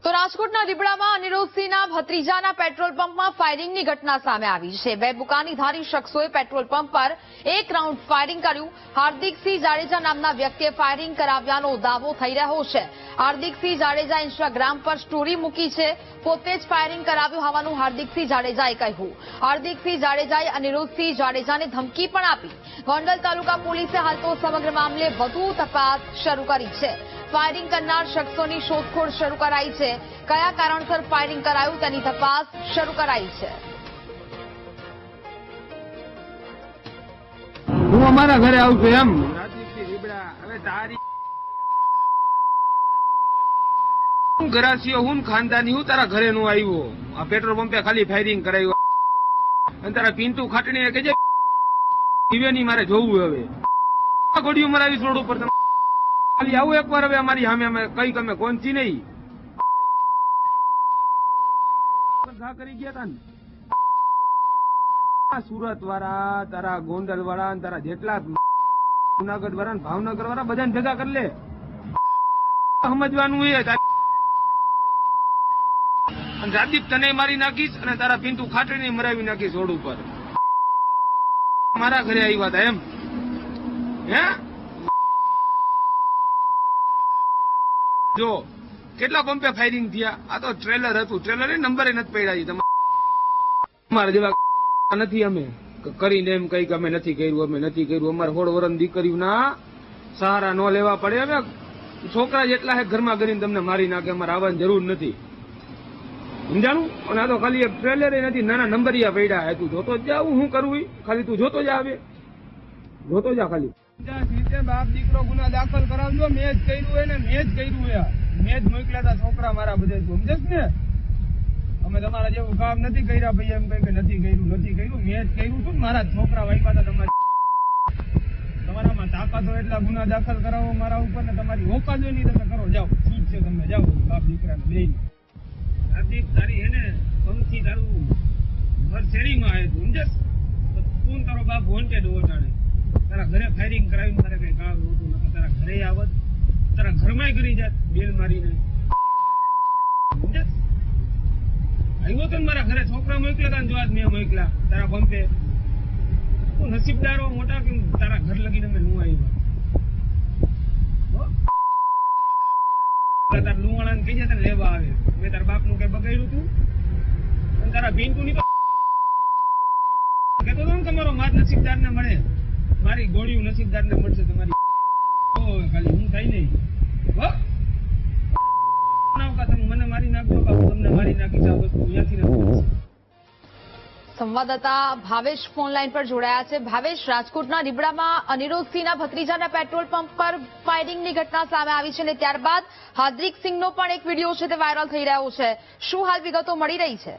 તો રાજકોટના રીબડામાં અનિરુદ્ધસિંહના ભત્રીજાના પેટ્રોલ પંપમાં ફાયરિંગની ઘટના સામે આવી છે। બે બુકાનીધારી શખ્સોએ પેટ્રોલ પંપ પર એક રાઉન્ડ ફાયરિંગ કર્યું। હાર્દિકસિંહ જાડેજા નામના વ્યક્તિએ ફાયરિંગ કરાવ્યાનો દાવો થઈ રહ્યો છે। હાર્દિકસિંહ જાડેજા ઇન્સ્ટાગ્રામ પર સ્ટોરી મૂકી છે। પોતે જ ફાયરિંગ કરાવ્યું હોવાનું હાર્દિકસિંહ જાડેજાએ કહ્યું। હાર્દિકસિંહ જાડેજાએ અનિરુદ્ધસિંહ જાડેજાને ધમકી પણ આપી। ગોંડલ તાલુકા પોલીસે હાલ તો સમગ્ર મામલે વધુ તપાસ શરૂ કરી છે। फायरिंग करनार शख्सों की शोधखोळ शुरू कराई है। कया कारणसर फायरिंग कराયું તેની તપાસ શરૂ કરાઈ છે। હું અમારા ઘરે આવું છું એમ રાજદીપસિંહ રીબડા હવે તારી હું ઘરાસીઓ હું ખાનદાની હું તારા ઘરે નો આવ્યો આ પેટ્રોલ પંપે ખાલી ફાયરિંગ કરાયું અને તારા પિન્ટુ ખાટણીને કહેજે દિવ્યાની મારે જોવું હવે ગોળીઓ મરાવી રોડ ઉપર ખાલી આવું એકવાર હવે અમારી સામે અમે કઈ ગમે કોણથી નહીં ઘા કરી ગયા તા ને સુરત વાળા તારા ગોંડલ વાળા તારા જેટલા જુનાગઢ વાળા ભાવનગર વાળા બધાને ભેગા કરી લે સમજવાનું એ રાજદીપ તને મારી નાખીશ અને તારા પિન્ટુ ખાટણી મરાવી નાખીશ રોડ ઉપર મારા ઘરે આવ્યા હતા એમ હે જો કેટલા પંપે ફાયરિંગ થયા આ તો ટ્રેલર હતું ટ્રેલર એ નંબરે નથી પડ્યા તમારા જેવા નથી અમે કરીને એમ કઈ કે અમે નથી કર્યું અમારે 16 વર્ષની દીકરીઓના સહારા ન લેવા પડે હવે છોકરા જેટલા હે ઘરમાં કરીને તમને મારી નાખે અમારે આવવાની જરૂર નથી સમજાણું અને આ તો ખાલી એક ટ્રેલર નથી નાના નંબરિયા પડ્યા તું જોતો જ જા હું કરવું ખાલી તું જોતો જા આવે જોતો જા ખાલી બાપ દીકરો ગુના દાખલ કરાવજો મેં જ કર્યું હોય ને મેં જ મોકલ્યા હતા છોકરા મારા બધે સમજે ને અમે તમારા જેવું કામ નથી કર્યા ભાઈ એમ કઈ કે નથી કર્યું મેં જ કર્યું છું મારા છોકરા વાગ્યા હતા તમારામાં તાકાત હોય એટલા ગુના દાખલ કરાવો મારા ઉપર ને તમારી ઓકાત હોય નહીં તમે કરો જાઓ ઠીક છે તમે જાઓ બાપ દીકરાને બે રાતીક તારી એને પંખી તારું ઘર શેરીમાં આવે સમજે તું તારો બાપ વોન્ટેડ ઓટાડે તારા ઘરે ફાયરિંગ કરાવીને તારે કઈ કામ નહોતું નકર તારા ઘરે આવત તારા ઘરમાં કરી જાત બેલ મારીને આવ્યો તો મારા ઘરે છોકરા મોકલ્યા હતા જો આજ મેં મોકલ્યા તારા પંપે તું નસીબદારો મોટા કે તારા ઘર લગીને મેં નું આવ્યો તારા લુવાણાને કહી જતા લેવા આવે મેં તારા બાપનું કઈ બગાડ્યું તું અને તારા ભીંટુ ની કેતો તો તમારો માત નસીબદાર ને મળે મારી ગોળીઓ નસીબદાર ને મળશે તમારી ખાલી હું થાય નહીં મને મારી નાખો તમને મારી નાખી આ વસ્તુ અહીંયાથી સંવાદદાતા ભાવેશ ફોન લાઈન પર જોડાયા છે। ભાવેશ, રાજકોટના રીબડામાં અનિરુદ્ધસિંહના ભત્રીજાના પેટ્રોલ પંપ પર ફાયરિંગની ઘટના સામે આવી છે અને ત્યારબાદ હાર્દિકસિંહનો પણ એક વિડીયો છે તે વાયરલ થઈ રહ્યો છે। શું હાલ વિગતો મળી રહી છે?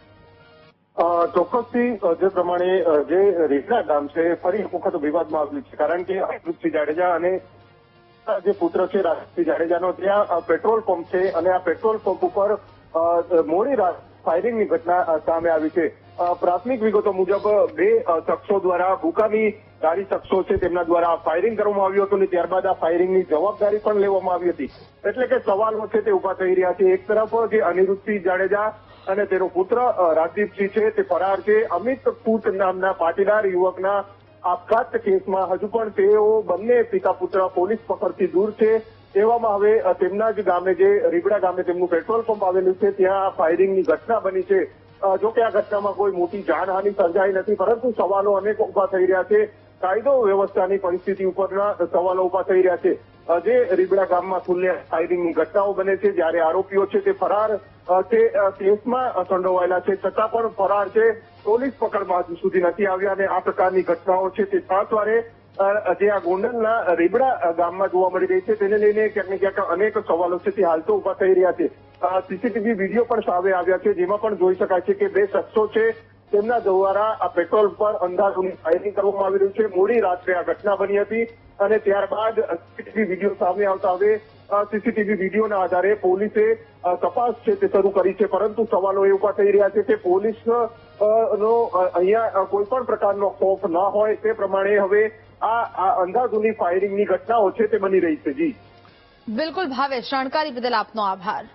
ચોક્કસથી જે પ્રમાણે જે રીબડા ગામ છે ફરી એક વખત વિવાદમાં આવ્યું છે કારણ કે અનિરુદ્ધસિંહ જાડેજા અને જે પુત્ર છે રાજદીપસિંહ જાડેજાનો ત્યાં પેટ્રોલ પંપ છે અને આ પેટ્રોલ પંપ ઉપર મોડી રાત ફાયરિંગની ઘટના સામે આવી છે। પ્રાથમિક વિગતો મુજબ બે શખ્સો દ્વારા બુકાનીધારી શખ્સો છે તેમના દ્વારા ફાયરિંગ કરવામાં આવ્યું હતું અને ત્યારબાદ આ ફાયરિંગની જવાબદારી પણ લેવામાં આવી હતી। એટલે કે સવાલો છે તે ઉભા થઈ રહ્યા છે। એક તરફ જે અનિરુદ્ધસિંહ જાડેજા અને તેનો પુત્ર રાજદીપસિંહ છે તે ફરાર છે। અમિત પૂત નામના પાટીદાર યુવકના આપઘાત કેસમાં હજુ પણ તેઓ બંને પિતા પુત્ર પોલીસ પકડથી દૂર છે। એવામાં હવે તેમના જ ગામે જે રીબડા ગામે તેમનું પેટ્રોલ પંપ આવેલું છે ત્યાં ફાયરિંગની ઘટના બની છે। જોકે આ ઘટનામાં કોઈ મોટી જાનહાનિ સર્જાઈ નથી પરંતુ સવાલો અનેક ઉભા થઈ રહ્યા છે। કાયદો વ્યવસ્થાની પરિસ્થિતિ ઉપરના સવાલો ઉભા થઈ રહ્યા છે। જે રીબડા ગામમાં ખુલ્લે ફાયરિંગની ઘટનાઓ બને છે જ્યારે આરોપીઓ છે તે ફરાર છે કેસમાં સંડોવાયેલા છે છતાં પણ ફરાર છે પોલીસ પકડમાં હજુ સુધી નથી આવ્યા અને આ પ્રકારની ઘટનાઓ છે તે ત્રાસવારે જે આ ગોંડલના રીબડા ગામમાં જોવા મળી રહી છે તેને લઈને ક્યાંક ને ક્યાંક અનેક સવાલો છે તે હાલ તો ઉભા થઈ રહ્યા છે। સીસીટીવી વિડીયો પણ સામે આવ્યા છે જેમાં પણ જોઈ શકાય છે કે બે શખ્સો છે તેમના દ્વારા આ પેટ્રોલ પર અંધાધૂંધી ફાયરિંગ કરવામાં આવી રહ્યું છે। મોડી રાત્રે આ ઘટના બની હતી અને ત્યારબાદ સીસીટીવી વિડીયો સામે આવતા હવે સીસીટીવી વિડીયોના આધારે પોલીસે તપાસ છે તે શરૂ કરી છે પરંતુ સવાલો એ ઉભા થઈ રહ્યા છે કે પોલીસ નો અહીંયા કોઈ પણ પ્રકારનો ખોફ ન હોય તે પ્રમાણે હવે આ અંધાધૂંધી ફાયરિંગની ઘટનાઓ છે તે બની રહી છે। જી બિલકુલ ભાવેશ, જાણકારી બદલ આપનો આભાર।